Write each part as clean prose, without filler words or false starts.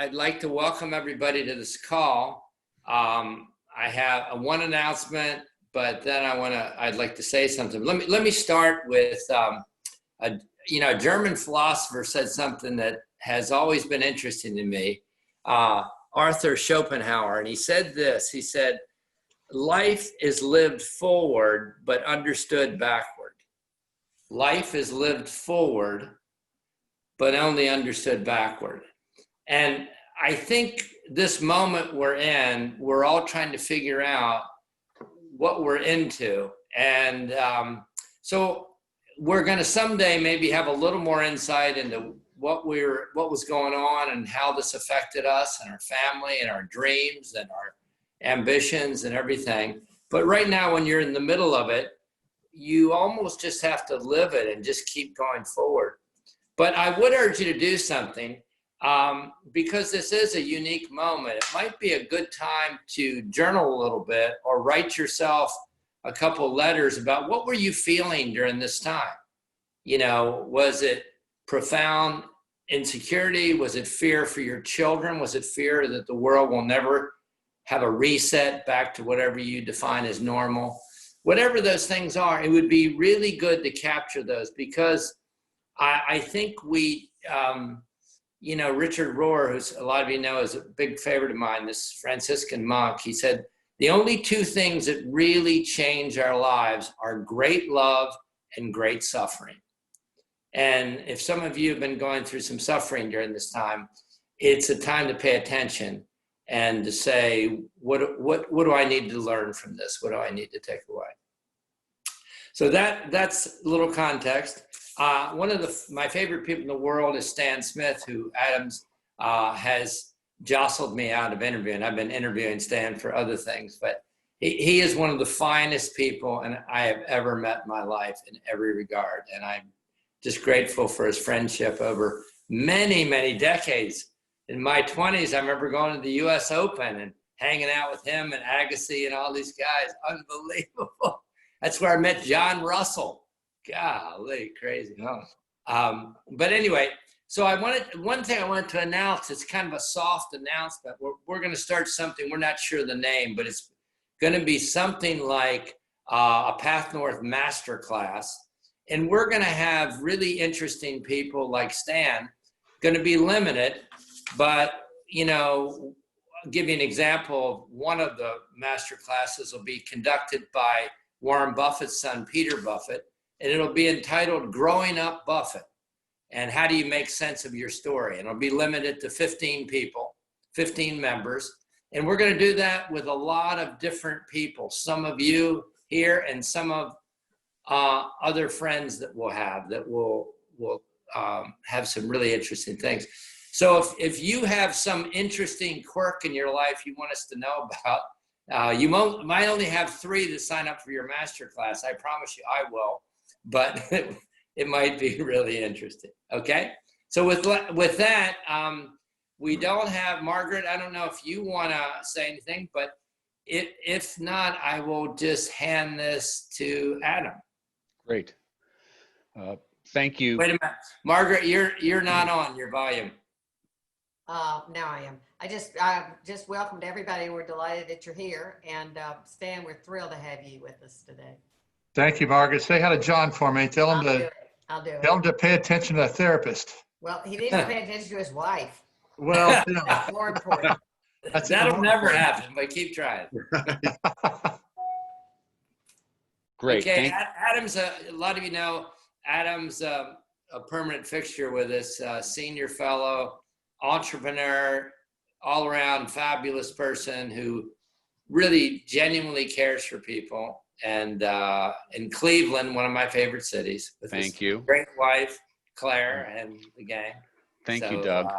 I'd like to welcome everybody to this call. I have one announcement, but then I'd like to say something. Let me start with, a German philosopher said something that has always been interesting to me, Arthur Schopenhauer, and he said this, he said, life is lived forward, but understood backward. Life is lived forward, but only understood backward. And I think this moment we're in, we're all trying to figure out what we're into. And so we're going to someday maybe have a little more insight into what was going on and how this affected us and our family and our dreams and our ambitions and everything. But right now, when you're in the middle of it, you almost just have to live it and just keep going forward. But I would urge you to do something. Because this is a unique moment, it might be a good time to journal a little bit or write yourself a couple letters about what were you feeling during this time? Was it profound insecurity? Was it fear for your children? Was it fear that the world will never have a reset back to whatever you define as normal? Whatever those things are, it would be really good to capture those, because I think we, Richard Rohr, who's a lot of you know is a big favorite of mine, this Franciscan monk, he said, the only two things that really change our lives are great love and great suffering. And if some of you have been going through some suffering during this time, it's a time to pay attention and to say, what do I need to learn from this? What do I need to take away? So that's a little context. One of my favorite people in the world is Stan Smith, who Adams has jostled me out of interviewing. I've been interviewing Stan for other things, but he is one of the finest people and I have ever met in my life in every regard. And I'm just grateful for his friendship over many, many decades. In my 20s, I remember going to the US Open and hanging out with him and Agassi and all these guys. Unbelievable. That's where I met John Russell. Golly, crazy. But anyway, so one thing I wanted to announce, it's kind of a soft announcement. We're going to start something, we're not sure the name, but it's going to be something like a PathNorth masterclass. And we're going to have really interesting people like Stan, going to be limited, but, I'll give you an example. One of the master classes will be conducted by Warren Buffett's son, Peter Buffett, and it'll be entitled Growing Up Buffett, and how do you make sense of your story? And it'll be limited to 15 people, 15 members. And we're going to do that with a lot of different people, some of you here and some of other friends that we'll have that will have some really interesting things. So if you have some interesting quirk in your life you want us to know about, you might only have 3 that sign up for your master class. I promise you I will, but it might be really interesting. Okay. So with that, we don't have Margaret. I don't know if you want to say anything, but if not, I will just hand this to Adam. Great. Thank you. Wait a minute, Margaret, you're not on your volume. Now I am. I just welcomed everybody. We're delighted that you're here. And Stan, we're thrilled to have you with us today. Thank you, Margaret. Say hi to John for me. Tell him I'll do it. Tell him to pay attention to the therapist. Well, he needs to pay attention to his wife. Well, That's more important. That'll never happen, but keep trying. Great. Okay, Adam's a lot of you know, Adam's a permanent fixture with us, senior fellow, entrepreneur, all around fabulous person who really genuinely cares for people. And in Cleveland, one of my favorite cities. Thank you. Great wife, Claire, and the gang. Thank you, Doug.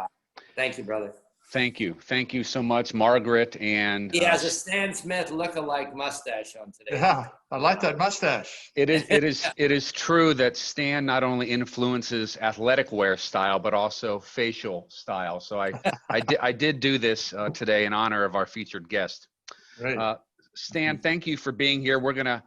Thank you, brother. Thank you. Thank you so much, Margaret. And he has a Stan Smith look-alike mustache on today. Yeah, I like that mustache. It is true that Stan not only influences athletic wear style, but also facial style. So I did do this today in honor of our featured guest. Right. Stan, thank you for being here. We're gonna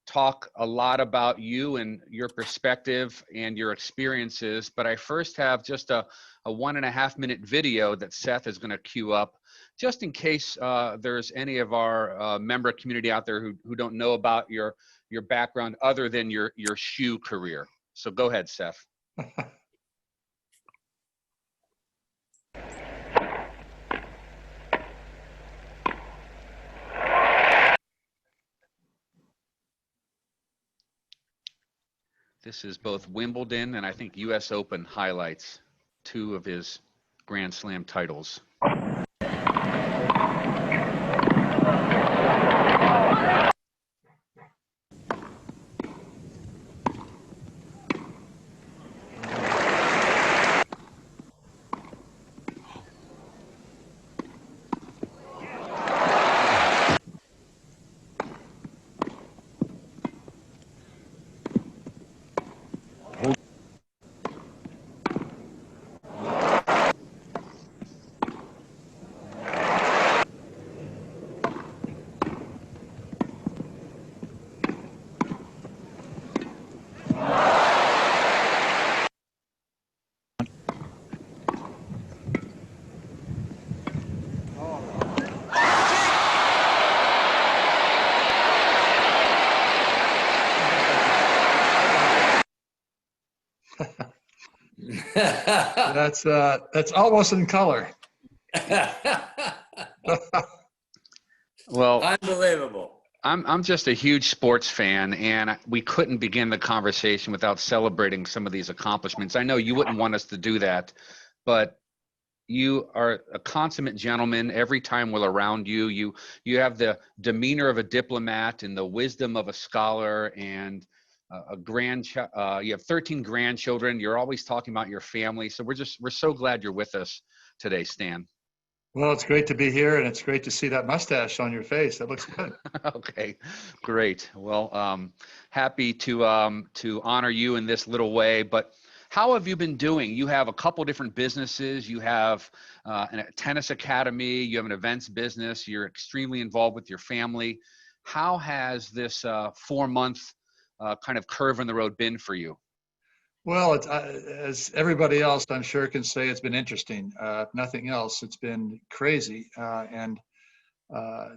talk a lot about you and your perspective and your experiences, but I first have just a 1.5 minute video that Seth is going to queue up, just in case there's any of our member community out there who don't know about your background other than your shoe career. So go ahead, Seth. This is both Wimbledon and I think US Open highlights, 2 of his Grand Slam titles. That's almost in color. Well, Unbelievable. I'm just a huge sports fan, and we couldn't begin the conversation without celebrating some of these accomplishments. I know you wouldn't want us to do that, but you are a consummate gentleman. Every time we're around you, you have the demeanor of a diplomat and the wisdom of a scholar, and you have 13 grandchildren. You're always talking about your family. So we're so glad you're with us today, Stan. Well, it's great to be here, and it's great to see that mustache on your face. That looks good. Okay, great. Well, happy to honor you in this little way. But how have you been doing? You have a couple different businesses. You have a tennis academy. You have an events business. You're extremely involved with your family. How has this 4-month kind of curve in the road been for you? Well, as everybody else, I'm sure can say, it's been interesting. If nothing else, it's been crazy. And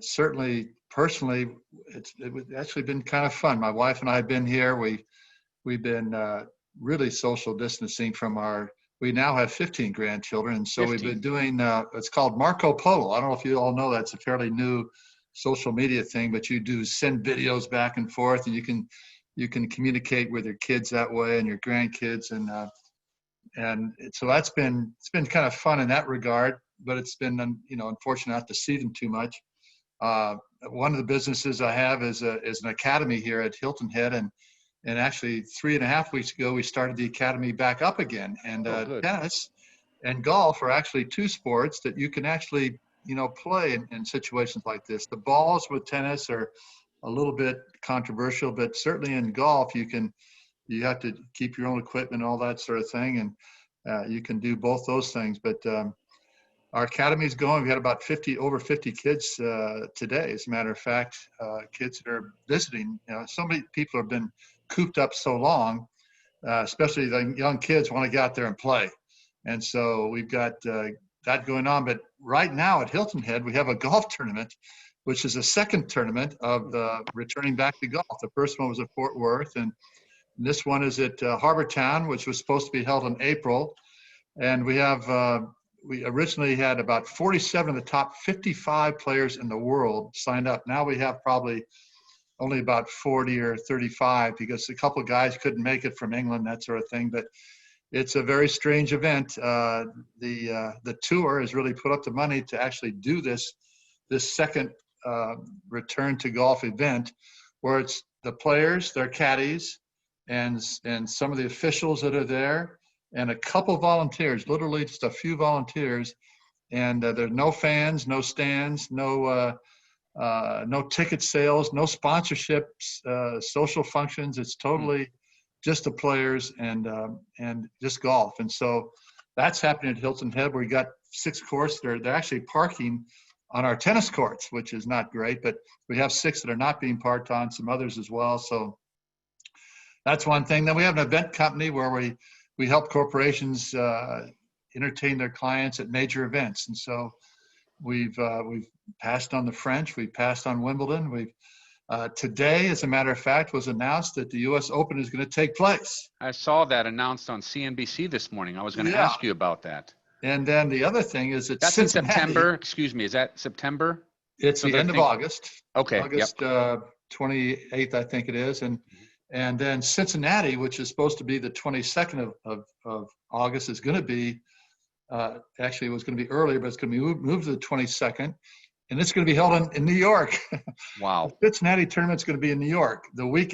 certainly, personally, it's actually been kind of fun. My wife and I have been here. We've been really social distancing from we now have 15 grandchildren. And so 15. we've been doing, it's called Marco Polo. I don't know if you all know that's a fairly new social media thing, but you do send videos back and forth, and you can communicate with your kids that way and your grandkids. And so it's been kind of fun in that regard, but it's been, unfortunate not to see them too much. One of the businesses I have is an academy here at Hilton Head, and actually 3.5 weeks ago, we started the academy back up again. And tennis and golf are actually 2 sports that you can actually, play in situations like this. The balls with tennis are a little bit controversial, but certainly in golf, you have to keep your own equipment, all that sort of thing. And you can do both those things. But our academy is going. We had about over 50 kids today. As a matter of fact, kids that are visiting. So many people have been cooped up so long, especially the young kids want to get out there and play. And so we've got that going on. But right now at Hilton Head, we have a golf tournament, which is a second tournament of returning back to golf. The first one was at Fort Worth, and this one is at Harbor Town, which was supposed to be held in April. And we originally had about 47 of the top 55 players in the world signed up. Now we have probably only about 40 or 35 because a couple of guys couldn't make it from England, that sort of thing. But it's a very strange event. The tour has really put up the money to actually do this second return to golf event, where it's the players, their caddies, and some of the officials that are there, and a couple volunteers, literally just a few volunteers. And there's no fans, no stands, no ticket sales, no sponsorships, social functions. It's totally just the players and just golf. And so that's happening at Hilton Head, where we got 6 courses. They're actually parking on our tennis courts, which is not great, but we have 6 that are not being parked on, some others as well. So that's one thing. Then we have an event company where we help corporations entertain their clients at major events. And so we've passed on the French, we've passed on Wimbledon. Today, as a matter of fact, was announced that the U.S. Open is going to take place. I saw that announced on CNBC this morning. I was going to Yeah. ask you about that. And then the other thing is that That's Cincinnati, in September. Excuse me. Is that September? It's So the they're end of August. Okay. August 28th, I think it is. And then Cincinnati, which is supposed to be the 22nd of August, is going to be, actually it was going to be earlier, but it's going to be moved to the 22nd. And it's going to be held in New York. Wow. The Cincinnati tournament's going to be in New York the week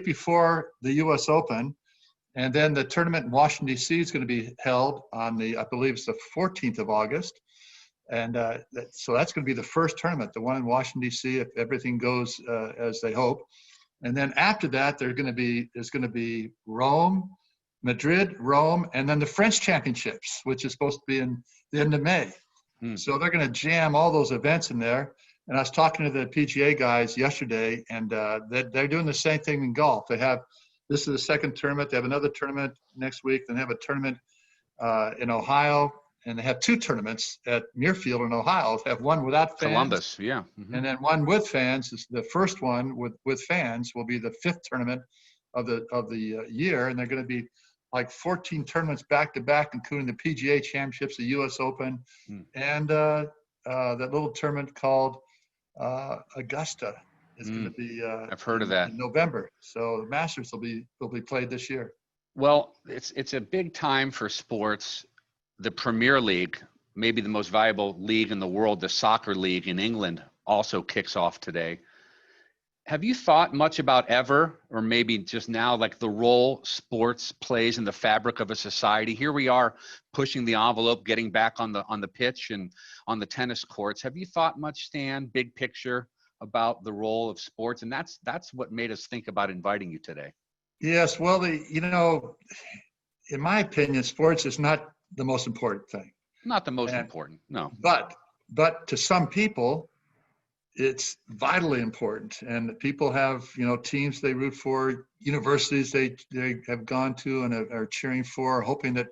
before the U.S. Open. And then the tournament in Washington, D.C. is going to be held on I believe it's the 14th of August. And so that's going to be the first tournament, the one in Washington, D.C., if everything goes as they hope. And then after that, there's going to be Rome, Madrid, Rome, and then the French Championships, which is supposed to be in the end of May. So they're going to jam all those events in there. And I was talking to the PGA guys yesterday, and they're doing the same thing in golf. This is the second tournament. They have another tournament next week. Then they have a tournament in Ohio, and they have 2 tournaments at Muirfield in Ohio. They have one without fans. Columbus, yeah. Mm-hmm. And then one with fans. The first one with fans will be the 5th tournament of the year, and they're going to be like 14 tournaments back to back, including the PGA Championships, the U.S. Open, and that little tournament called Augusta is going to be. I've heard of that. In November. So the Masters will be played this year. Well, it's a big time for sports. The Premier League, maybe the most valuable league in the world, the soccer league in England, also kicks off today. Have you thought much about ever, or maybe just now, like the role sports plays in the fabric of a society? Here we are pushing the envelope, getting back on the pitch and on the tennis courts. Have you thought much, Stan, big picture, about the role of sports? And that's what made us think about inviting you today. Yes, well, in my opinion, sports is not the most important thing. Not the most important, no. But to some people, it's vitally important, and people have teams they root for, universities they have gone to and are cheering for, hoping that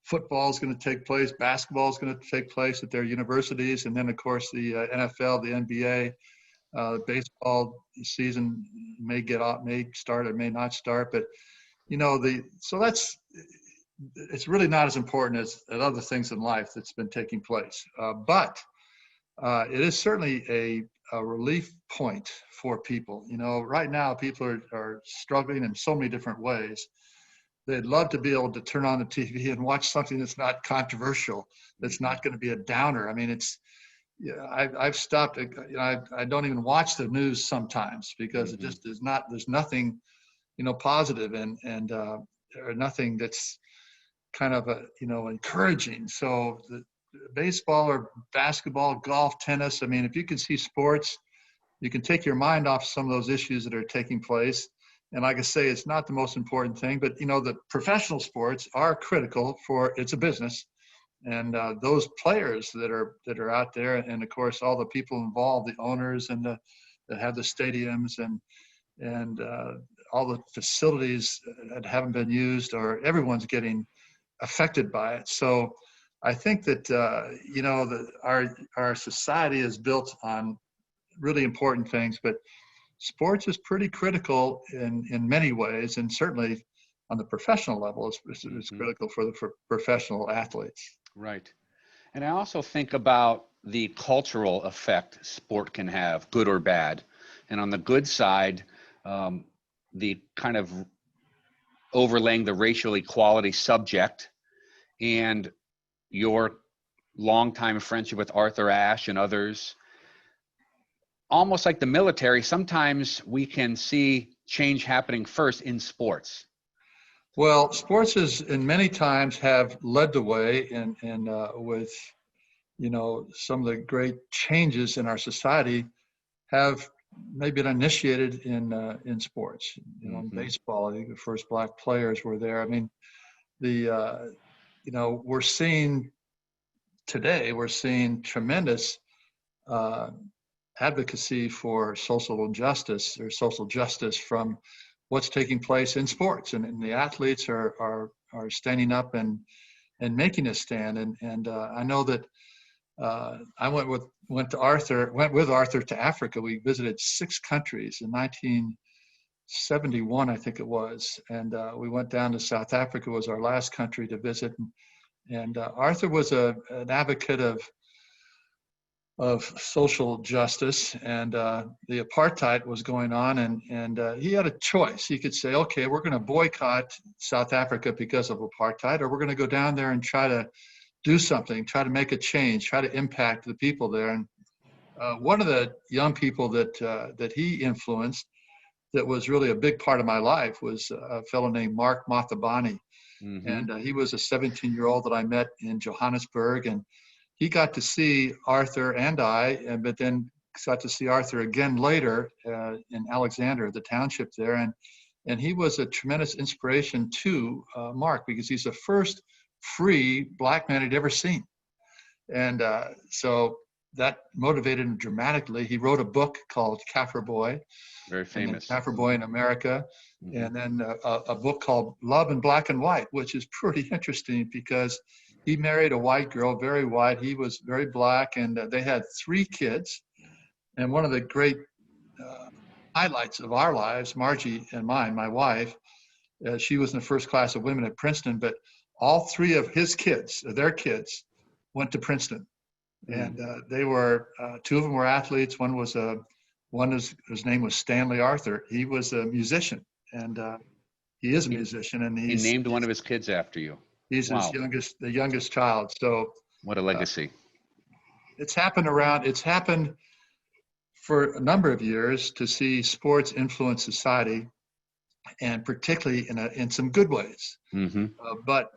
football is going to take place, basketball is going to take place at their universities, and then of course the NFL, the NBA, baseball season may start or may not start, but it's really not as important as other things in life that's been taking place, but it is certainly a relief point for people. Right now people are struggling in so many different ways. They'd love to be able to turn on the TV and watch something that's not controversial, that's not going to be a downer. I mean, I've stopped. I don't even watch the news sometimes because it just is not. There's nothing, positive and or nothing that's kind of encouraging. So baseball or basketball, golf, tennis. I mean, if you can see sports, you can take your mind off some of those issues that are taking place. And like I say, it's not the most important thing, but the professional sports are critical it's a business. And those players that are out there, and of course all the people involved, the owners and that have the stadiums and all the facilities that haven't been used, or everyone's getting affected by it. So I think that our society is built on really important things, but sports is pretty critical in many ways, and certainly on the professional level, it's critical for the professional athletes. Right. And I also think about the cultural effect sport can have, good or bad. And on the good side, the kind of overlaying the racial equality subject and your longtime friendship with Arthur Ashe and others, almost like the military, sometimes we can see change happening first in sports. Well, sports in many times have led the way in with, some of the great changes in our society have maybe been initiated in sports. In baseball, I think the first black players were there. I mean, we're seeing tremendous advocacy for social injustice or social justice from what's taking place in sports, and the athletes are standing up and making a stand. And I know that I went with Arthur to Africa. We visited 6 countries in 1971, I think it was, and we went down to South Africa. Was our last country to visit, and Arthur was an advocate of social justice, and the apartheid was going on, and he had a choice. He could say, okay, we're going to boycott South Africa because of apartheid, or we're going to go down there and try to do something, try to make a change, try to impact the people there. And one of the young people that he influenced that was really a big part of my life was a fellow named Mark Mathabane. Mm-hmm. And he was a 17-year-old that I met in Johannesburg, and he got to see Arthur and but then got to see Arthur again later in Alexander, the township there. And he was a tremendous inspiration to Mark, because he's the first free Black man he'd ever seen. And so that motivated him dramatically. He wrote a book called Kaffir Boy. Very famous. Kaffir Boy in America. Mm-hmm. And then a book called Love in Black and White, which is pretty interesting because he married a white girl, very white. He was very Black, and they had 3 kids. And one of the great highlights of our lives, Margie and mine, my wife, she was in the first class of women at Princeton, but all 3 of his kids, their kids, went to Princeton. And they were, 2 of them were athletes. His name was Stanley Arthur. He was a musician, and he is a musician. And he named one of his kids after you. He's Wow. the youngest child. So What a legacy. it's happened for a number of years to see sports influence society, and particularly in some good ways. Mm-hmm. But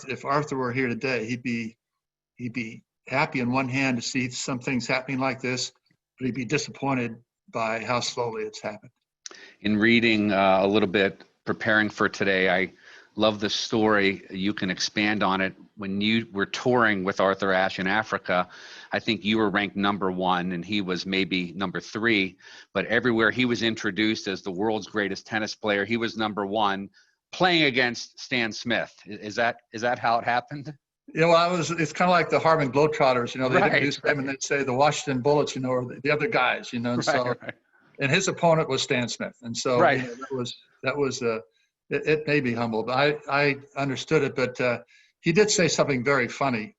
if Arthur were here today, he'd be happy on one hand to see some things happening like this, but he'd be disappointed by how slowly it's happened. In reading a little bit, preparing for today, I love the story. You can expand on it. When you were touring with Arthur Ashe in Africa, I think you were ranked number 1 and he was maybe number 3, but everywhere he was introduced as the world's greatest tennis player, he was number 1 playing against Stan Smith. Is that how it happened? Yeah, well, it's kind of like the Harlem Globetrotters, they introduce them and they'd say the Washington Bullets, or the other guys, and and his opponent was Stan Smith. And so that was it made me humble, but I understood it. But he did say something very funny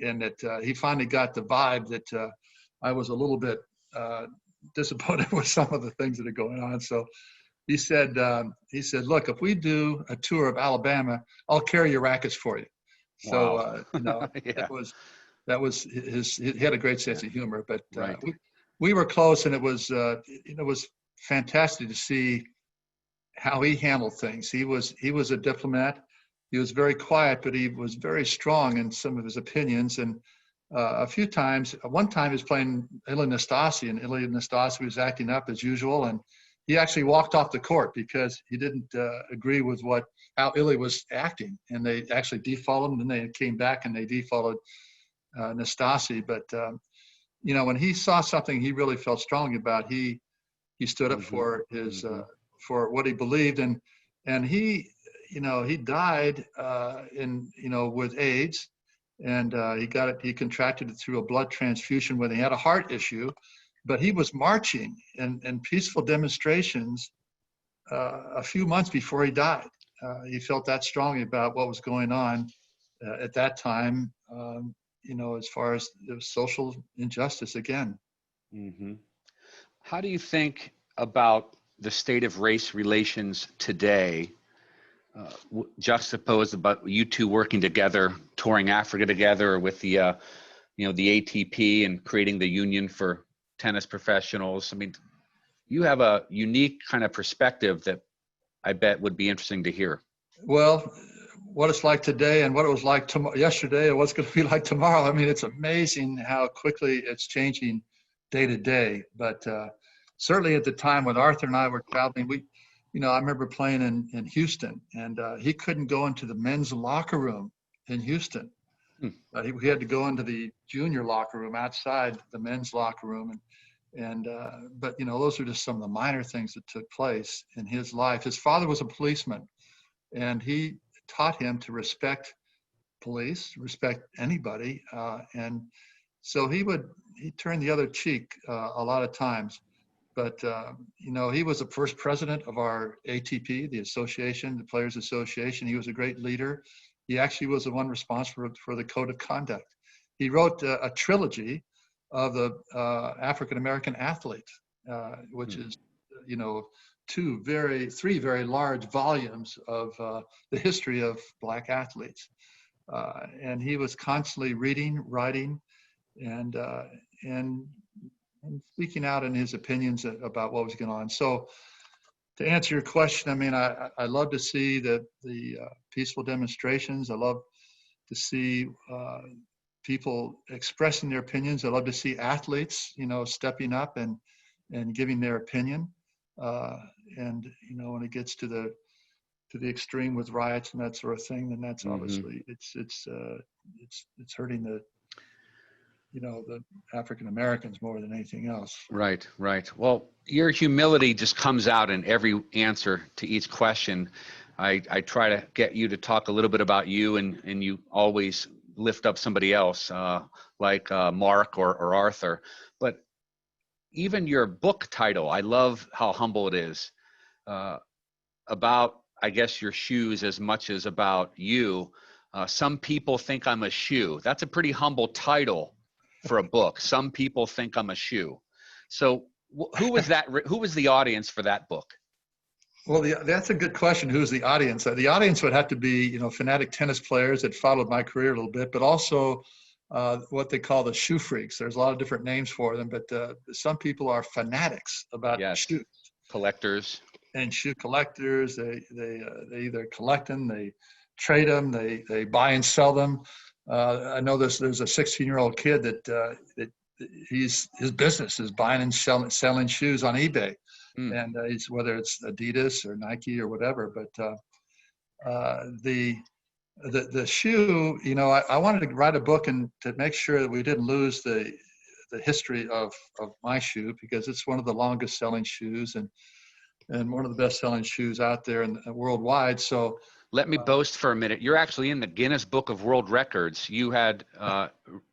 in that he finally got the vibe that I was a little bit disappointed with some of the things that are going on. So he said, look, if we do a tour of Alabama, I'll carry your rackets for you. So, Wow. that was he had a great sense of humor, but we were close, and it was fantastic to see how he handled things. He was a diplomat. He was very quiet, but he was very strong in some of his opinions. And one time he was playing Ilie Nastase, and Ilie Nastase was acting up as usual, and he actually walked off the court because he didn't agree with how Ilie was acting, and they actually defaulted him. Then they came back and they defaulted Nastase. But when he saw something he really felt strongly about, he stood up for his for what he believed, and he died with AIDS, and he contracted it through a blood transfusion when he had a heart issue. But he was marching in peaceful demonstrations a few months before he died. He felt that strongly about what was going on at that time, as far as the social injustice again. Mm-hmm. How do you think about the state of race relations today, juxtaposed about you 2 working together, touring Africa together with the ATP and creating the Union for Tennis Professionals? I mean, you have a unique kind of perspective that I bet would be interesting to hear. Well, what it's like today and what it was like yesterday and what's going to be like tomorrow. I mean, it's amazing how quickly it's changing day to day. But certainly at the time when Arthur and I were traveling, I remember playing in Houston, and he couldn't go into the men's locker room in Houston He had to go into the junior locker room outside the men's locker room. But those are just some of the minor things that took place in his life. His father was a policeman, and he taught him to respect police, respect anybody. And so he turned the other cheek a lot of times. But, he was the first president of our ATP, the association, the Players Association. He was a great leader. He actually was the one responsible for the code of conduct. He wrote a trilogy of the African-American athletes, which is, three very large volumes of the history of Black athletes. And he was constantly reading, writing, and speaking out in his opinions about what was going on. So to answer your question, I mean, I love to see the peaceful demonstrations. I love to see people expressing their opinions. I love to see athletes, stepping up and giving their opinion. When it gets to the extreme with riots and that sort of thing, then that's obviously it's hurting the African Americans more than anything else. Right. Well, your humility just comes out in every answer to each question. I try to get you to talk a little bit about you, and you always lift up somebody else, like Mark or Arthur. But even your book title, I love how humble it is, about, I guess, your shoes as much as about you. Some people think I'm a shoe. That's a pretty humble title for a book. Some people think I'm a shoe. So who was that? Who was the audience for that book? Well, that's a good question. Who's the audience? The audience would have to be, fanatic tennis players that followed my career a little bit, but also what they call the shoe freaks. There's a lot of different names for them, but some people are fanatics about shoes. Collectors. And shoe collectors. They either collect them, they trade them, they buy and sell them. I know there's a 16-year-old kid that his business is buying and selling shoes on eBay. And it's whether it's Adidas or Nike or whatever, but the shoe, I wanted to write a book and to make sure that we didn't lose the history of my shoe, because it's one of the longest selling shoes and one of the best selling shoes out there and worldwide. So let me boast for a minute. You're actually in the Guinness Book of World Records. You had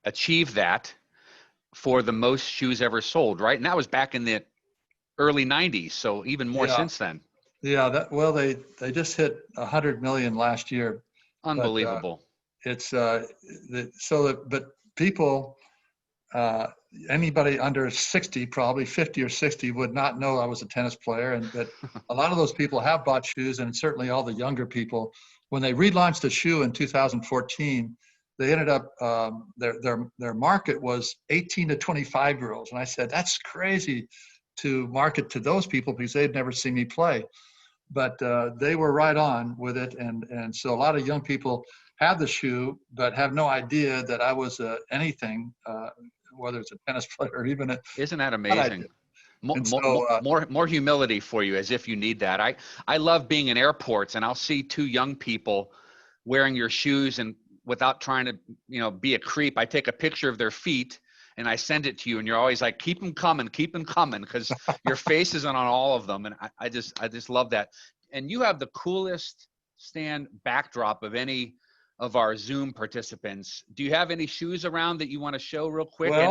achieved that for the most shoes ever sold, right? And that was back in the early 90s, so even more since then. Yeah, they just hit 100 million last year. Unbelievable. But people, anybody under 60, probably 50 or 60, would not know I was a tennis player. But a lot of those people have bought shoes, and certainly all the younger people. When they relaunched the shoe in 2014, they ended up, their market was 18 to 25-year-olds. And I said, that's crazy to market to those people because they'd never seen me play. But they were right on with it. And so a lot of young people have the shoe, but have no idea that I was anything, whether it's a tennis player or even a. Isn't that amazing? More humility for you, as if you need that. I love being in airports, and I'll see two young people wearing your shoes, and without trying to be a creep, I take a picture of their feet and I send it to you, and you're always like, keep them coming, because your face is on all of them. And I just love that. And you have the coolest stand backdrop of any of our Zoom participants. Do you have any shoes around that you want to show real quick? Well,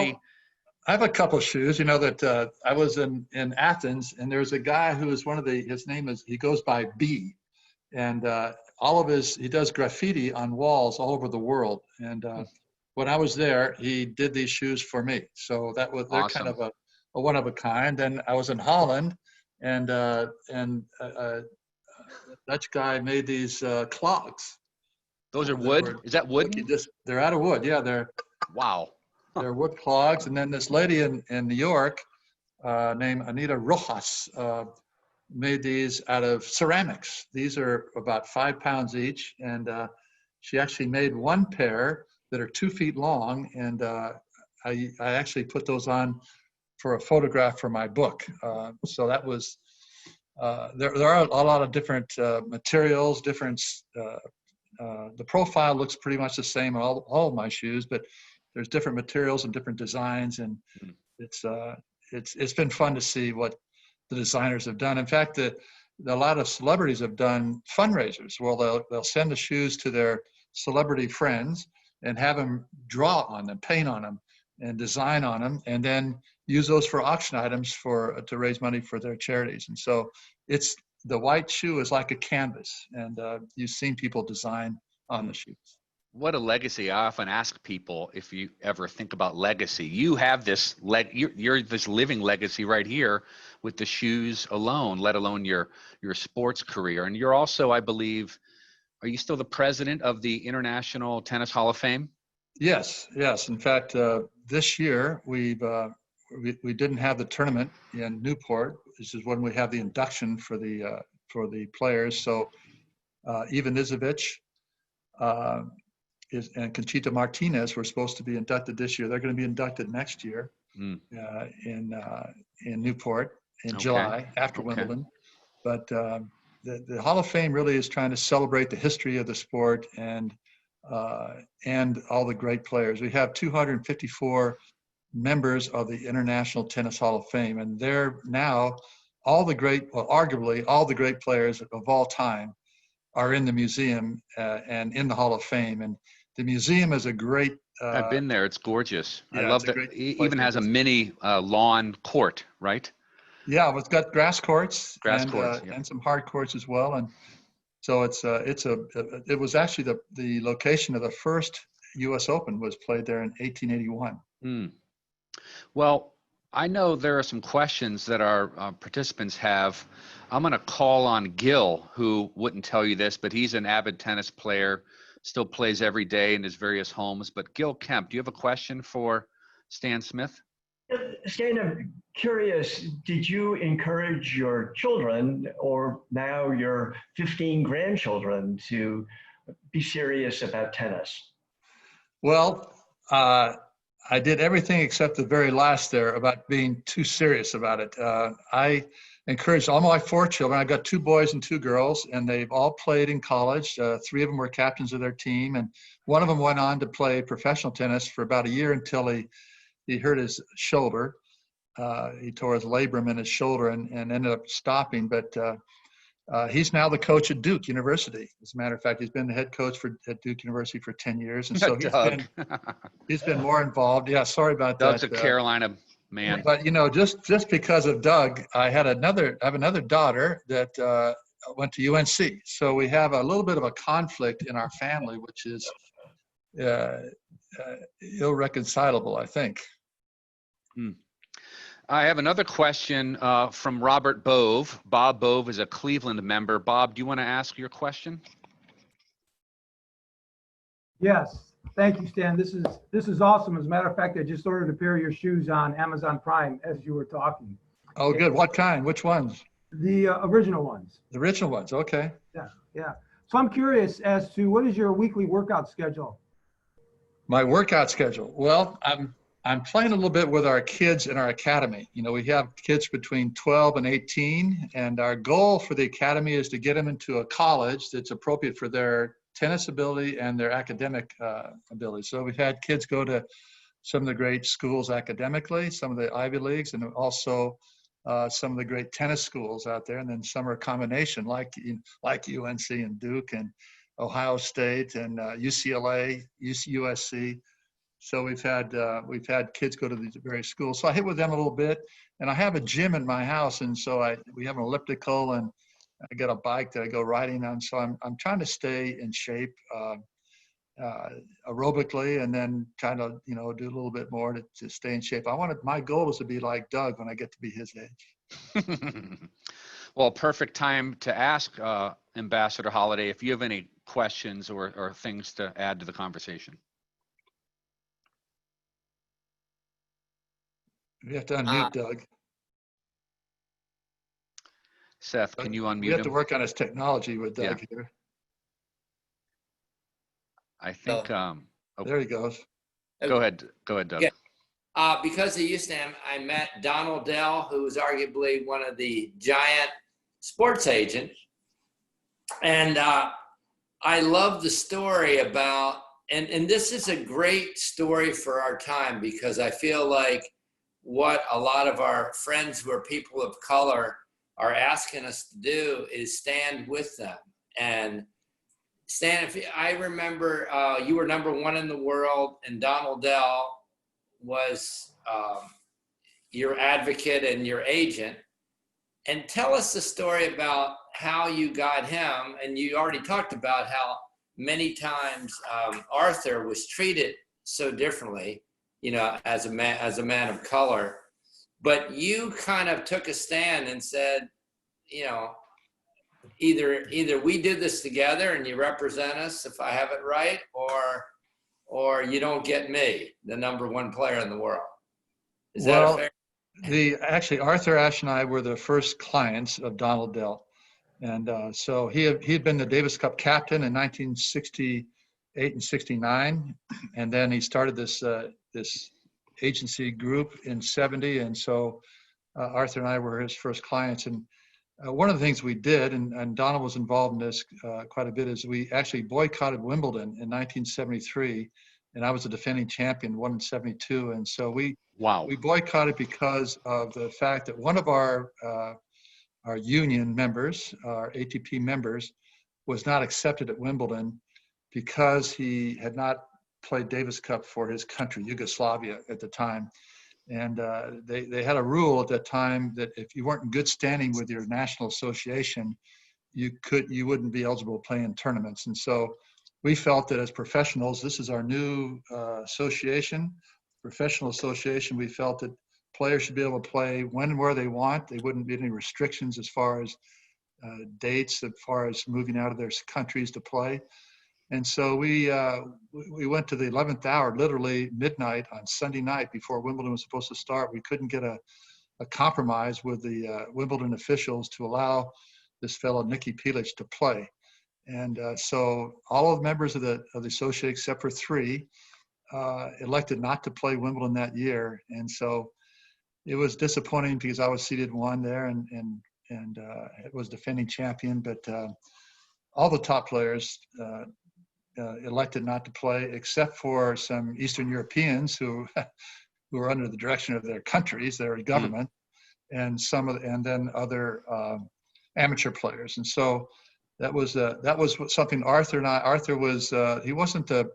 I have a couple of shoes, that I was in Athens, and there's a guy who is his name is, he goes by B, and he does graffiti on walls all over the world. And when I was there, he did these shoes for me. So they're awesome. kind of a one of a kind. And I was in Holland, and a Dutch guy made these clogs. Those are wood? Is that wood? They're out of wood. Yeah, wow. They're wood clogs. And then this lady in New York named Anita Rojas made these out of ceramics. These are about 5 pounds each. And she actually made one pair that are 2 feet long. And I actually put those on for a photograph for my book. So that was, there are a lot of different materials, different The profile looks pretty much the same on all of my shoes, but there's different materials and different designs, and it's been fun to see what the designers have done. In fact, a lot of celebrities have done fundraisers. Well, they'll send the shoes to their celebrity friends and have them draw on them, paint on them, and design on them, and then use those for auction items to raise money for their charities. And so the white shoe is like a canvas, and you've seen people design on the shoes. What a legacy. I often ask people, if you ever think about legacy, you have this you're this living legacy right here with the shoes alone, let alone your sports career. And you're also, I believe, are you still the president of the International Tennis Hall of Fame? Yes. In fact, this year we didn't have the tournament in Newport. This is when we have the induction for the players. So Ivan Izovich and Conchita Martinez were supposed to be inducted this year. They're going to be inducted next year in Newport in July after Wimbledon. But the Hall of Fame really is trying to celebrate the history of the sport and all the great players. We have 254 members of the International Tennis Hall of Fame, and they're now arguably all the great players of all time are in the museum and in the Hall of Fame. And the museum is a great. I've been there. It's gorgeous. Yeah, I love that. It even has a mini lawn court, right? Yeah, it's got grass courts and and some hard courts as well. And so it was actually the location of the first U.S. Open was played there in 1881. Well, I know there are some questions that our participants have. I'm going to call on Gil, who wouldn't tell you this, but he's an avid tennis player, still plays every day in his various homes. But Gil Kemp, do you have a question for Stan Smith? Stan, I'm curious, did you encourage your children, or now your 15 grandchildren, to be serious about tennis? Well, I did everything except the very last there about being too serious about it. I encouraged all my 4 children. I got 2 boys and 2 girls, and they've all played in college. 3 of them were captains of their team, and one of them went on to play professional tennis for about a year until he hurt his shoulder. He tore his labrum in his shoulder and ended up stopping. But he's now the coach at Duke University. As a matter of fact, he's been the head coach at Duke University for 10 years. And so he's been more involved. Yeah, sorry about Doug's that. Doug's a Carolina man. But, just because of Doug, I have another daughter that went to UNC. So we have a little bit of a conflict in our family, which is irreconcilable, I think. I have another question from Robert Bove. Bob Bove is a Cleveland member. Bob, do you want to ask your question? Yes, thank you, Stan. This is awesome. As a matter of fact, I just ordered a pair of your shoes on Amazon Prime as you were talking. Oh, good. What kind? Which ones? The original ones. The original ones. Okay. Yeah. So I'm curious as to what is your weekly workout schedule? My workout schedule. Well, I'm playing a little bit with our kids in our academy. We have kids between 12 and 18, and our goal for the academy is to get them into a college that's appropriate for their tennis ability and their academic ability. So we've had kids go to some of the great schools academically, some of the Ivy Leagues, and also some of the great tennis schools out there. And then some are a combination like UNC and Duke and Ohio State and UCLA, USC. So we've had kids go to these various schools. So I hit with them a little bit, and I have a gym in my house, and so we have an elliptical, and I got a bike that I go riding on. So I'm trying to stay in shape aerobically, and then kind of do a little bit more to stay in shape. My goal is to be like Doug when I get to be his age. Well, perfect time to ask Ambassador Holliday if you have any questions or things to add to the conversation. We have to unmute Doug. Seth, can you unmute him? We have to work on his technology with Doug here. I think. There he goes. Go ahead, Doug. Yeah. Because of you, Stan, I met Donald Dell, who is arguably one of the giant sports agents. And I love the story about, and this is a great story for our time, because I feel like what a lot of our friends who are people of color are asking us to do is stand with them. And Stan, if I remember, you were #1 in the world, and Donald Dell was your advocate and your agent. And tell us the story about how you got him. And you already talked about how many times Arthur was treated so differently, you know, as a man of color. But you kind of took a stand and said, you know, either we do this together and you represent us, if I have it right, or you don't get me, the #1 player in the world. Is that a fair? Actually, Arthur Ashe and I were the first clients of Donald Dell. And so he had been the Davis Cup captain in 1968 and 69. And then he started this agency group in 70. And so Arthur and I were his first clients. And one of the things we did, and Donald was involved in this quite a bit, is we actually boycotted Wimbledon in 1973. And I was a defending champion, won in 72. And so we boycotted because of the fact that one of our union members, our ATP members, was not accepted at Wimbledon because he had not played Davis Cup for his country, Yugoslavia, at the time. And they had a rule at that time that if you weren't in good standing with your national association, you wouldn't be eligible to play in tournaments. And so we felt that as professionals, this is our new professional association. We felt that players should be able to play when and where they want. There wouldn't be any restrictions as far as dates, as far as moving out of their countries to play. And so we went to the 11th hour, literally midnight on Sunday night before Wimbledon was supposed to start. We couldn't get a compromise with the Wimbledon officials to allow this fellow, Nicky Pilic, to play. And so all of the members of the association, except for 3, elected not to play Wimbledon that year. And so it was disappointing because I was seeded 1 there and it was defending champion, but all the top players elected not to play, except for some Eastern Europeans who were under the direction of their countries, their government, and then other amateur players. And so that was something Arthur was, he wasn't the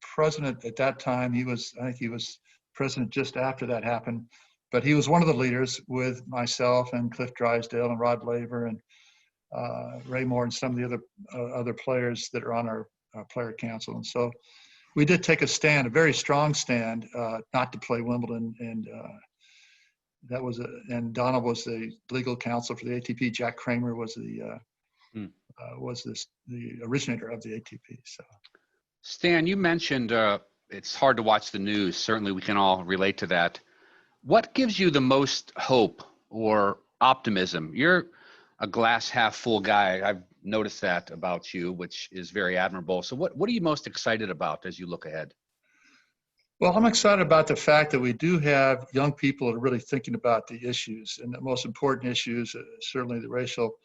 president at that time. I think he was president just after that happened, but he was one of the leaders with myself and Cliff Drysdale and Rod Laver and Ray Moore and some of the other players that are on our player council. And so we did take a very strong stand, not to play Wimbledon. And and Donald was the legal counsel for the ATP. Jack Kramer was the originator of the ATP. So, Stan, you mentioned it's hard to watch the news. Certainly, we can all relate to that. What gives you the most hope or optimism? You're a glass half full guy. I've noticed that about you, which is very admirable. So what are you most excited about as you look ahead? Well, I'm excited about the fact that we do have young people that are really thinking about the issues, and the most important issues, certainly the racial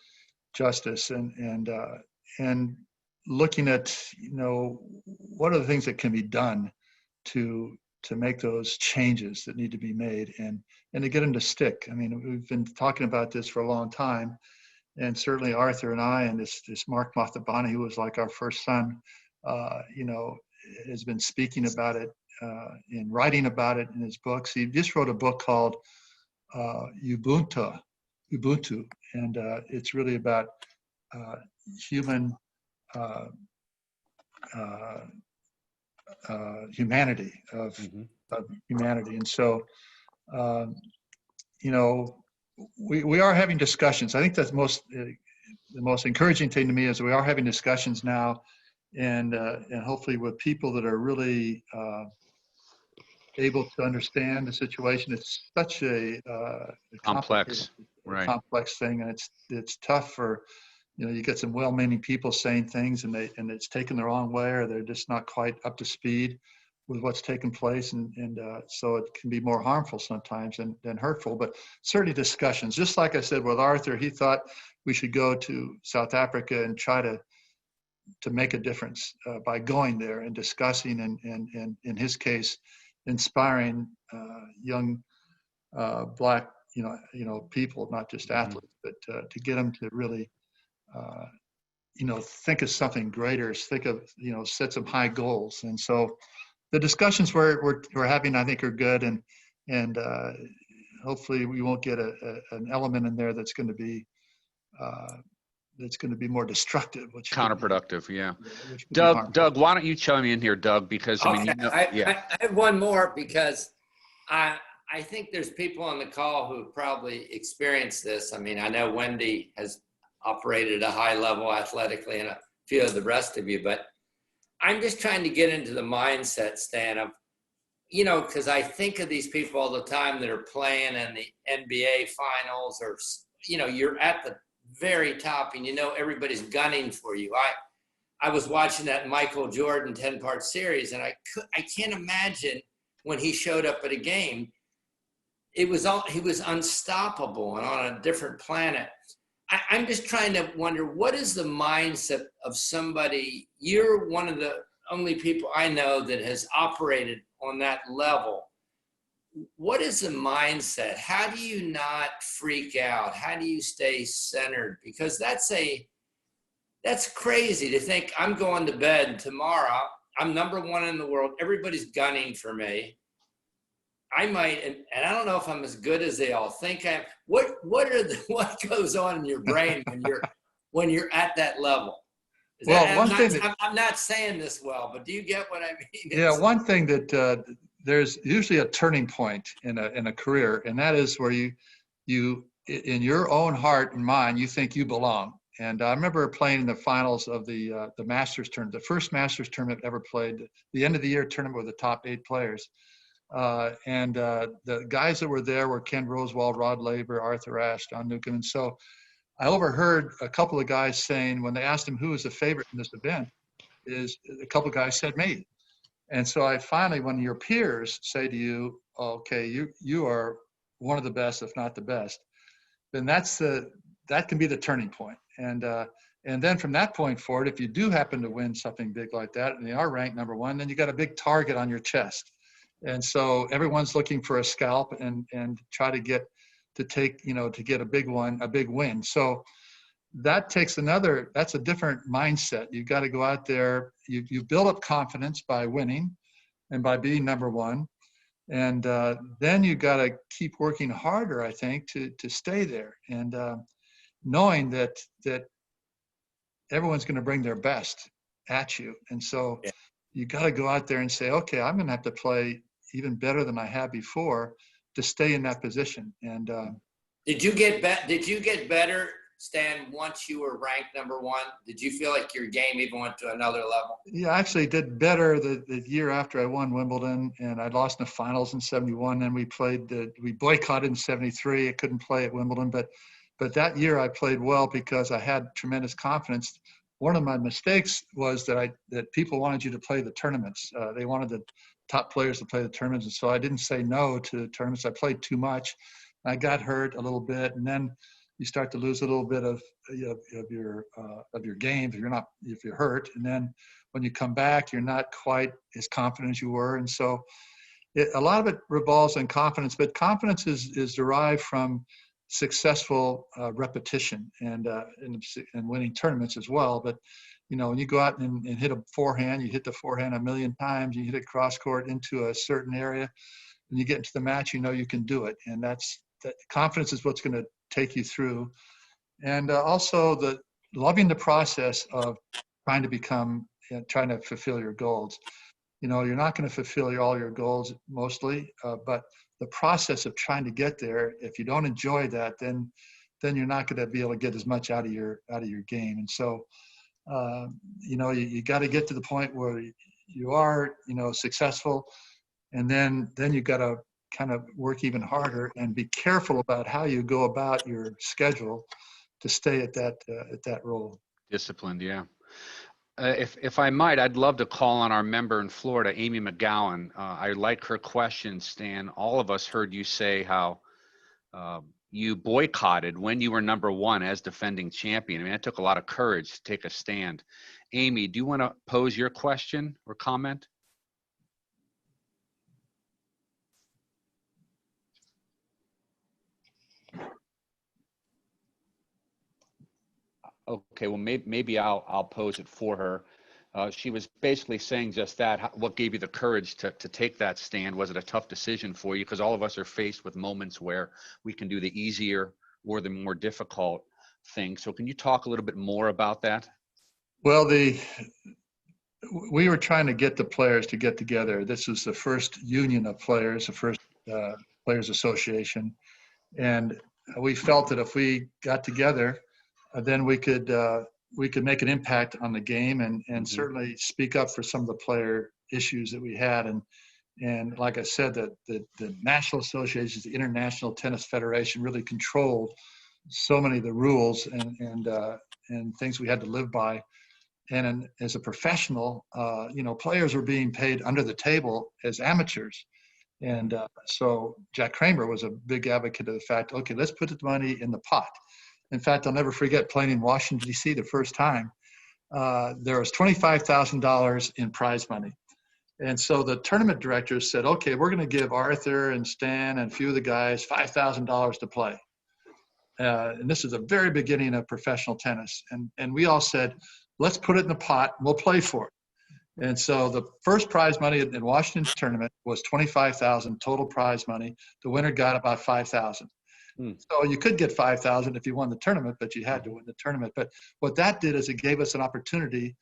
justice and looking at, what are the things that can be done to make those changes that need to be made and to get them to stick. I mean, we've been talking about this for a long time, and certainly Arthur and I and this Mark Mathabani, who was like our first son, has been speaking about it and writing about it in his books. He just wrote a book called Ubuntu, and it's really about human humanity of humanity. And so, we are having discussions. I think that's the most encouraging thing to me is we are having discussions now, and hopefully with people that are really able to understand the situation. It's such a complex thing, and it's tough for, you get some well-meaning people saying things and it's taken the wrong way, or they're just not quite up to speed with what's taken place, and so it can be more harmful sometimes than hurtful. But certainly discussions, just like I said with Arthur, he thought we should go to South Africa and try to to make a difference by going there and discussing and in his case, inspiring young Black people, not just athletes, but to get them to really think of something greater, think of set some high goals. And so the discussions we're having, I think, are good, and hopefully we won't get an element in there that's going to be more destructive, which Counterproductive, yeah. which could be harmful. Doug, why don't you chime in here, Doug? Because I mean, Okay, I have one more because I think there's people on the call who have probably experienced this. I mean, I know Wendy has operated at a high level athletically, and a few of the rest of you, but I'm just trying to get into the mindset, Stan, of, because I think of these people all the time that are playing in the NBA finals, or, you're at the very top and everybody's gunning for you. I was watching that Michael Jordan 10-part series, and I can't imagine when he showed up at a game, he was unstoppable and on a different planet. I'm just trying to wonder, what is the mindset of somebody? You're one of the only people I know that has operated on that level. What is the mindset? How do you not freak out? How do you stay centered? Because that's crazy to think I'm going to bed tomorrow. I'm number one in the world. Everybody's gunning for me. I might, and I don't know if I'm as good as they all think I am. What goes on in your brain when you're at that level? I'm not saying this well, but do you get what I mean? Yeah, one thing that there's usually a turning point in a career, and that is where you in your own heart and mind, you think you belong. And I remember playing in the finals of the Masters tournament, the first Masters tournament ever played, the end of the year tournament with the top 8 players. And the guys that were there were Ken Rosewall, Rod Laver, Arthur Ashe, Don Newcomb. And so I overheard a couple of guys saying, when they asked him who was the favorite in this event, a couple of guys said me. And so I finally, when your peers say to you, okay, you are one of the best, if not the best, then that can be the turning point. And then from that point forward, if you do happen to win something big like that, and they are ranked number 1, then you got a big target on your chest. And so everyone's looking for a scalp and try to get a big win. So that's a different mindset. You've got to go out there. You build up confidence by winning and by being number 1. And then you got to keep working harder, I think, to stay there. And knowing that everyone's going to bring their best at you. And so you got to go out there and say, okay, I'm going to have to play even better than I have before to stay in that position. And did you get better, Stan, once you were ranked number 1? Did you feel like your game even went to another level? Yeah, I actually did better the year after I won Wimbledon, and I lost in the finals in 71. Then we boycotted in 73. I couldn't play at Wimbledon, but that year I played well because I had tremendous confidence. One of my mistakes was that people wanted you to play the tournaments. They wanted the top players to play the tournaments, and so I didn't say no to tournaments. I played too much. I got hurt a little bit, and then you start to lose a little bit of your game if you're hurt, and then when you come back, you're not quite as confident as you were, and so a lot of it revolves on confidence. But confidence is derived from successful repetition and winning tournaments as well. But when you go out and hit a forehand, you hit the forehand 1 million times, you hit it cross court into a certain area, and you get into the match, you can do it. And that confidence is what's going to take you through. And also loving the process of trying to fulfill your goals. You're not going to fulfill all your goals mostly, but the process of trying to get there, if you don't enjoy that, then you're not going to be able to get as much out of your game. And so, you got to get to the point where you are, successful, and then you got to kind of work even harder and be careful about how you go about your schedule to stay at that role. Disciplined, yeah. If I might, I'd love to call on our member in Florida, Amy McGowan. I like her question, Stan. All of us heard you say how you boycotted when you were number one as defending champion. I mean, it took a lot of courage to take a stand. Amy, do you want to pose your question or comment? Okay, well, maybe I'll pose it for her. She was basically saying just that. What gave you the courage to take that stand? Was it a tough decision for you? Because all of us are faced with moments where we can do the easier or the more difficult thing. So can you talk a little bit more about that? Well, we were trying to get the players to get together. This was the first union of players, the first players association. And we felt that if we got together, then we could make an impact on the game and certainly speak up for some of the player issues that we had. And like I said, the national associations, the International Tennis Federation really controlled so many of the rules and things we had to live by. And as a professional, players were being paid under the table as amateurs. And so Jack Kramer was a big advocate of the fact, okay, let's put the money in the pot. In fact, I'll never forget playing in Washington, D.C. the first time. There was $25,000 in prize money. And so the tournament directors said, okay, we're going to give Arthur and Stan and a few of the guys $5,000 to play. And this is the very beginning of professional tennis. And we all said, let's put it in the pot and we'll play for it. And so the first prize money in Washington's tournament was $25,000 total prize money. The winner got about $5,000. So you could get $5,000 if you won the tournament, but you had to win the tournament. But what that did is it gave us an opportunity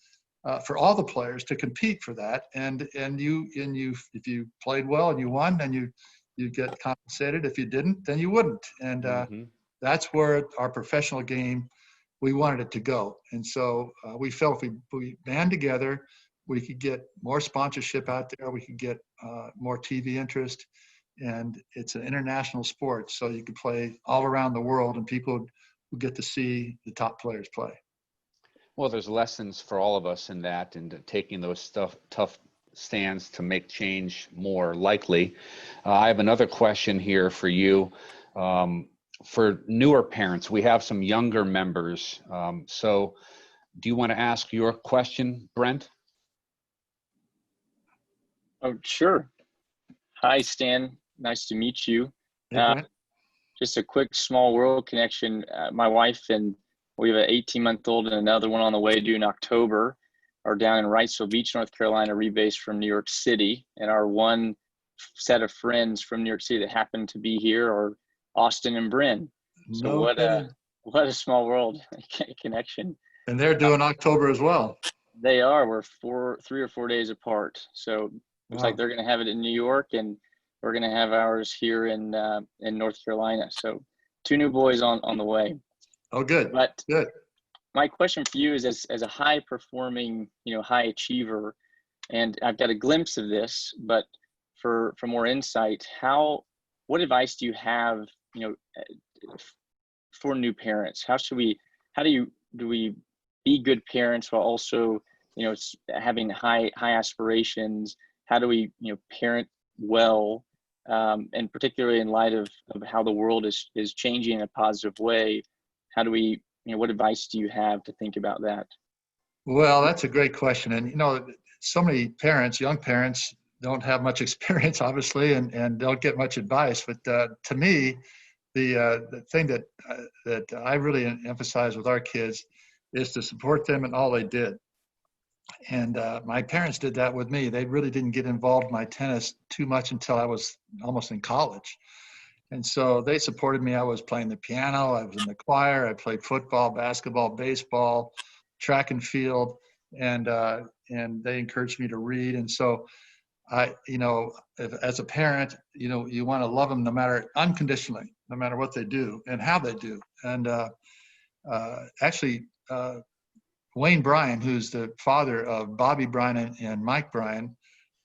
for all the players to compete for that. And if you played well and you won, then you get compensated. If you didn't, then you wouldn't. And that's where our professional game, we wanted it to go. And so we felt if we band together, we could get more sponsorship out there. We could get more TV interest. And it's an international sport, so you could play all around the world and people would get to see the top players play. Well, there's lessons for all of us in that and taking those tough stands to make change more likely. I have another question here for you. For newer parents, we have some younger members. So do you want to ask your question, Brent? Oh, sure. Hi, Stan. Nice to meet you. Hey, Just a quick small world connection. My wife and we have an 18-month-old and another one on the way due in October are down in Wrightsville Beach, North Carolina, rebased from New York City. And our one set of friends from New York City that happen to be here are Austin and Bryn. So what a small world connection. And they're doing October as well. They are. We're 3 or 4 days apart. So looks like they're going to have it in New York and we're going to have ours here in North Carolina. So 2 new boys on the way. Oh, good. But good. My question for you is as a high performing, high achiever, and I've got a glimpse of this, but for more insight, what advice do you have, for new parents? How do we be good parents while also, having high aspirations? How do we, parent well? And particularly in light of how the world is changing in a positive way, how do we, what advice do you have to think about that? Well, that's a great question. And, so many parents, young parents, don't have much experience, obviously, and don't get much advice. But to me, the thing that I really emphasize with our kids is to support them in all they did. And my parents did that with me. They really didn't get involved in my tennis too much until I was almost in college. And so they supported me. I was playing the piano. I was in the choir. I played football, basketball, baseball, track and field, and they encouraged me to read. And so as a parent, you want to love them unconditionally, no matter what they do and how they do. And actually, Wayne Bryan, who's the father of Bobby Bryan and Mike Bryan,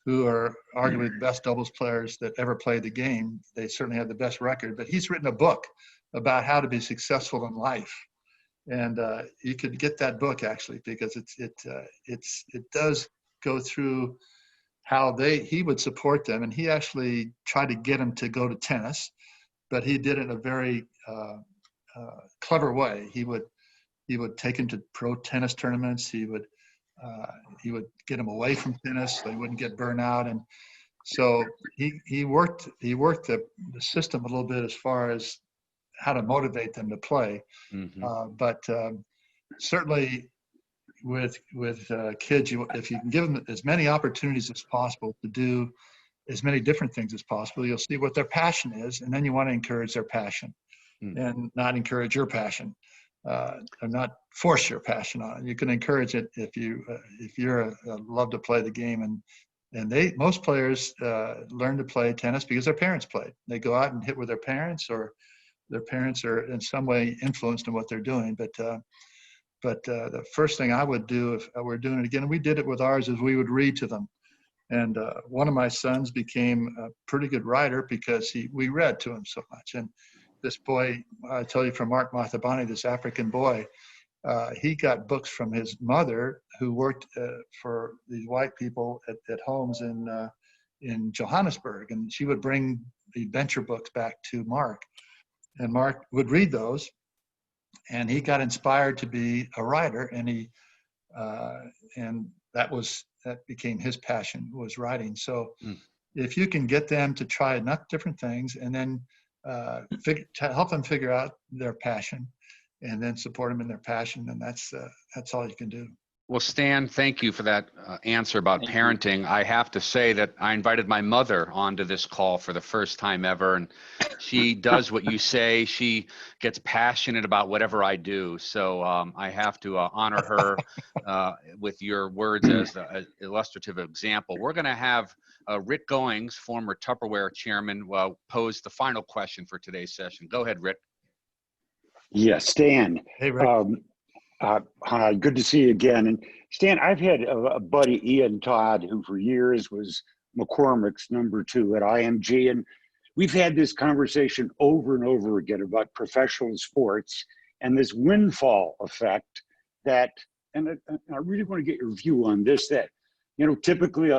who are arguably the best doubles players that ever played the game. They certainly have the best record, but he's written a book about how to be successful in life. And you could get that book actually, because it does go through how he would support them. And he actually tried to get them to go to tennis, but he did it in a very clever way. He would take him to pro tennis tournaments. He would get him away from tennis so he wouldn't get burned out. And so he worked the system a little bit as far as how to motivate them to play. But certainly with kids, if you can give them as many opportunities as possible to do as many different things as possible, you'll see what their passion is, and then you want to encourage their passion and not encourage your passion, or not force your passion on it. You can encourage it if you're love to play the game, and most players learn to play tennis because their parents played. They go out and hit with their parents, or their parents are in some way influenced in what they're doing. But the first thing I would do if we're doing it again, and we did it with ours, is we would read to them. And one of my sons became a pretty good writer because we read to him so much. And this boy, I tell you, from Mark Mathabani, this African boy, he got books from his mother, who worked for these white people at homes in Johannesburg, and she would bring the adventure books back to Mark, and Mark would read those, and he got inspired to be a writer, and that became his passion, was writing. So if you can get them to try enough different things, and then to help them figure out their passion, and then support them in their passion, and that's all you can do. Well, Stan, thank you for that answer about Thank parenting. you. I have to say that I invited my mother onto this call for the first time ever, and she does what you say. She gets passionate about whatever I do. So I have to honor her with your words as an illustrative example. We're going to have Rick Goings, former Tupperware chairman, pose the final question for today's session. Go ahead, Rick. Yes, Stan. Hey, Rick. Hi, good to see you again. And Stan, I've had a buddy, Ian Todd, who for years was McCormick's #2 at IMG. And we've had this conversation over and over again about professional sports and this windfall effect that, and I really want to get your view on this, that, typically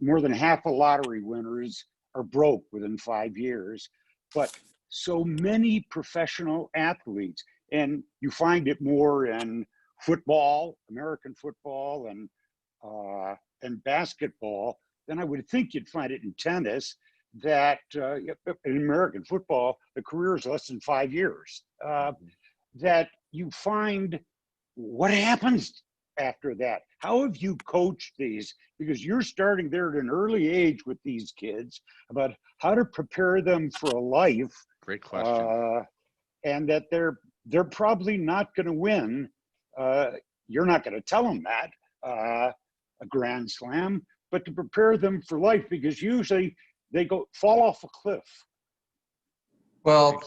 more than half of lottery winners are broke within 5 years, but so many professional athletes, and you find it more in football, American football, and basketball than I would think you'd find it in tennis. That in American football, the career is less than 5 years. That you find, what happens after that? How have you coached these? Because you're starting there at an early age with these kids about how to prepare them for a life. Great question. And that they're probably not going to win. You're not going to tell them that a Grand Slam, but to prepare them for life, because usually they fall off a cliff. Well,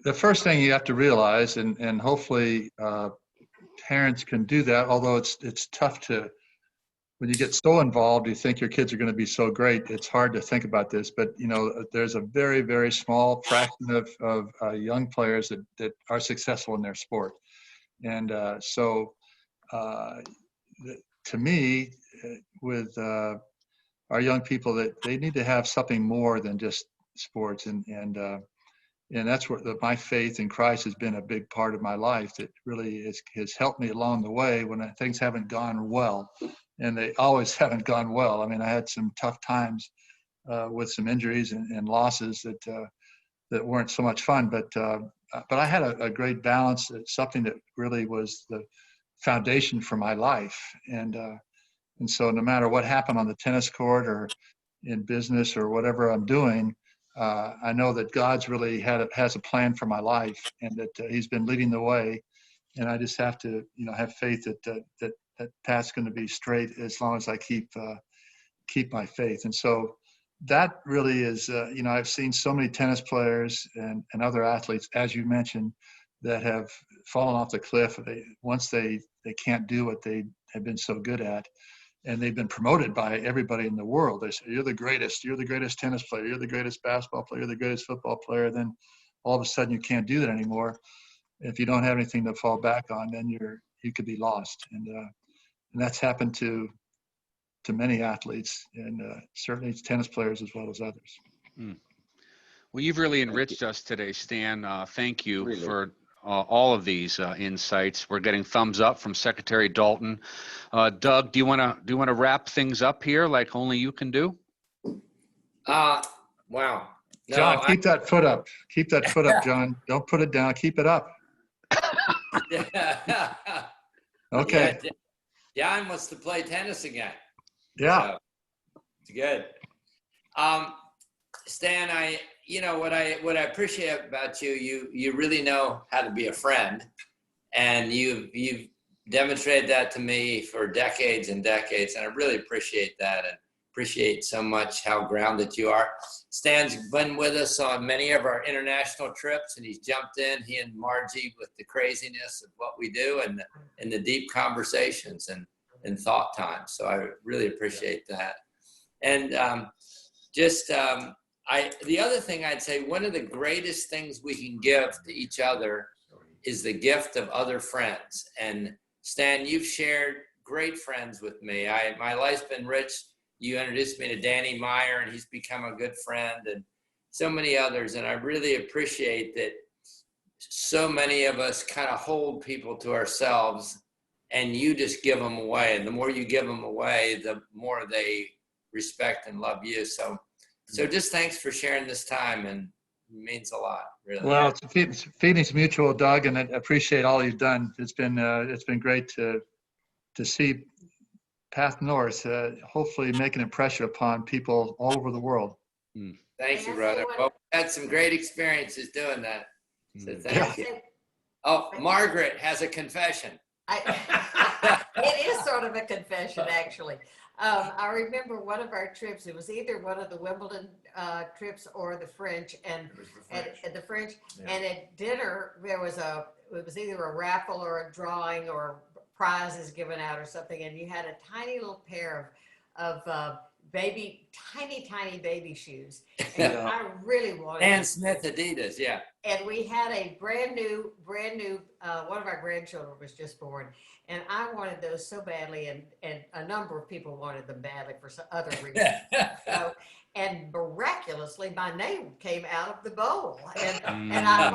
the first thing you have to realize, and hopefully parents can do that, although it's tough to, when you get so involved, you think your kids are going to be so great. It's hard to think about this, but there's a very, very small fraction of young players that are successful in their sport. And so to me, with our young people, that they need to have something more than just sports. And that's where my faith in Christ has been a big part of my life, that really has helped me along the way when things haven't gone well. And they always haven't gone well. I mean, I had some tough times with some injuries and losses that weren't so much fun. But I had a great balance. It's something that really was the foundation for my life. And so no matter what happened on the tennis court or in business or whatever I'm doing, I know that God's really has a plan for my life, and that He's been leading the way. And I just have to, have faith that path's going to be straight as long as I keep my faith. And so that really is, I've seen so many tennis players and other athletes, as you mentioned, that have fallen off the cliff. Once they can't do what they have been so good at, and they've been promoted by everybody in the world. They say, you're the greatest tennis player, you're the greatest basketball player, you're the greatest football player. Then all of a sudden you can't do that anymore. If you don't have anything to fall back on, then you could be lost. And that's happened to many athletes, and certainly it's tennis players as well as others. Well, you've really enriched us today, Stan. Thank you Really. for all of these insights. We're getting thumbs up from Secretary Dalton. Doug, do you want to wrap things up here like only you can do? Wow. No, John, keep that foot up. Keep that foot up, John. Don't put it down. Keep it up. Okay. Yeah, John wants to play tennis again. Yeah. So, it's good. Stan, what I appreciate about you really know how to be a friend, and you've demonstrated that to me for decades and decades, and I really appreciate that, and appreciate so much how grounded you are. Stan's been with us on many of our international trips, and he's jumped in, he and Margie, with the craziness of what we do and the deep conversations and thought time. So I really appreciate that. And the other thing I'd say, one of the greatest things we can give to each other is the gift of other friends. And Stan, you've shared great friends with me. My life's been rich. You introduced me to Danny Meyer, and he's become a good friend, and so many others. And I really appreciate that so many of us kind of hold people to ourselves, and you just give them away. And the more you give them away, the more they respect and love you. So just thanks for sharing this time, and it means a lot, really. Well, feelings mutual, Doug, and I appreciate all you've done. It's been great to see PathNorth hopefully make an impression upon people all over the world. Thank you, brother. Well, we had some great experiences doing that. So thank you. Oh, Margaret has a confession. It is sort of a confession, actually. I remember one of our trips, it was either one of the Wimbledon trips or the French, and at the French, and at dinner, it was either a raffle or a drawing or prizes given out or something, and you had a tiny little pair of tiny baby shoes. And I really wanted Dan Smith Adidas, yeah. And we had a brand new, one of our grandchildren was just born, and I wanted those so badly, and a number of people wanted them badly for some other reasons. And miraculously, my name came out of the bowl, and I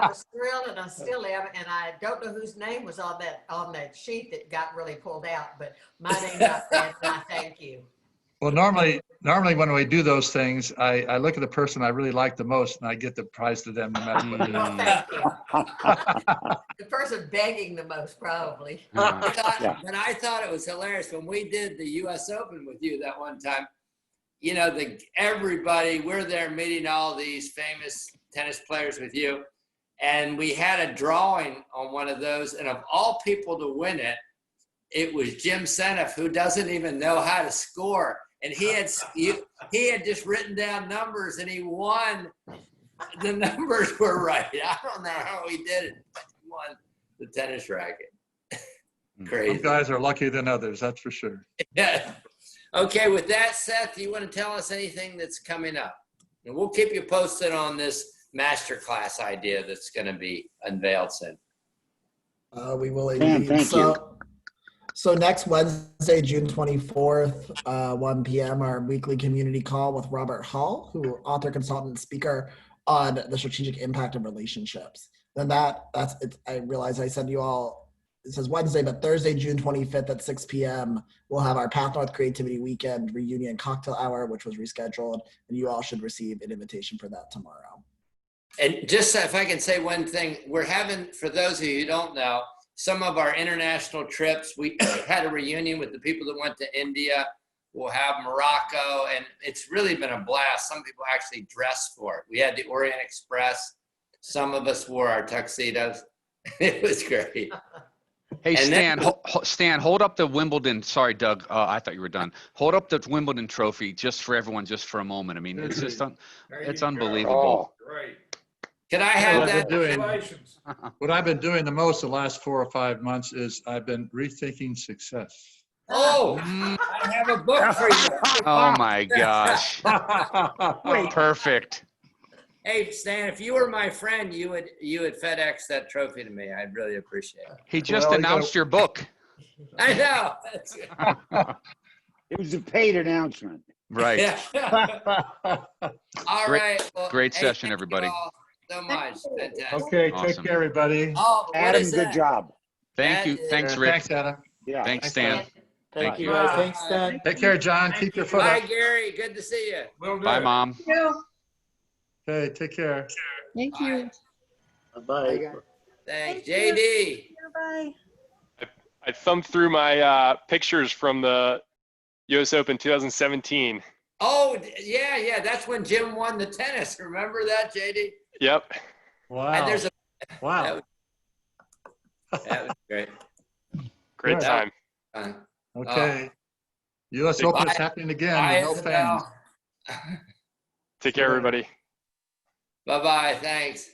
was thrilled, and I still am, and I don't know whose name was on that sheet that got really pulled out, but my name got there, and I thank you. Well, normally when we do those things, I look at the person I really like the most, and I get the prize to them no matter what. Well, thank you. The person begging the most, probably. But I thought it was hilarious when we did the U.S. Open with you that one time. Everybody, we're there meeting all these famous tennis players with you, and we had a drawing on one of those, and of all people to win it, it was Jim Seneff, who doesn't even know how to score. And he had just written down numbers, and he won. The numbers were right. I don't know how he did it, but he won the tennis racket. Crazy. Some guys are luckier than others, that's for sure. Yeah. Okay, with that, Seth, do you want to tell us anything that's coming up? And we'll keep you posted on this masterclass idea that's going to be unveiled soon. We will Dan, indeed. thank you. So next Wednesday, June 24th, 1 p.m., our weekly community call with Robert Hall, who author, consultant, and speaker on the strategic impact of relationships. Then that's it. I realize I said you all, it says Wednesday, but Thursday, June 25th at 6 p.m., we'll have our PathNorth Creativity Weekend reunion cocktail hour, which was rescheduled, and you all should receive an invitation for that tomorrow. And just if I can say one thing, we're having, for those of you who don't know, some of our international trips, we had a reunion with the people that went to India. We'll have Morocco, and it's really been a blast. Some people actually dressed for it. We had the Orient Express. Some of us wore our tuxedos. It was great. Hey, And Stan, hold up the Wimbledon. Sorry, Doug. I thought you were done. Hold up the Wimbledon trophy just for everyone, just for a moment. I mean, it's just it's unbelievable. Right. Can I have that? What I've been doing the most the last 4 or 5 months is I've been rethinking success. Oh, I have a book for you. Oh my gosh. Perfect. Hey, Stan, if you were my friend, you would FedEx that trophy to me. I'd really appreciate it. He just announced your book. I know. It was a paid announcement. Right. All Great- right. Well, great hey, session, thank you everybody. all so much. Fantastic. Okay, Awesome. take care, everybody. Oh, what Adam, is good that? job. Thank That you. is- Thanks, Rick. Thanks, Adam. Yeah. Thanks, Stan. Thank Thank you you. guys. Bye. Thanks, Stan. Take care, John. Keep your foot Bye, up. Gary. Good to see you. Bye, Mom. Okay, take care. Thank you. Bye. Thanks. JD. Bye. I thumbed through my pictures from the US Open 2017. Oh, yeah. That's when Jim won the tennis. Remember that, JD? Yep. Wow. And there's a Wow. that was great. Great Good. time. Okay. US Open is Bye. happening again Bye, with no fans. Isabel. Take care, everybody. Bye-bye. Thanks.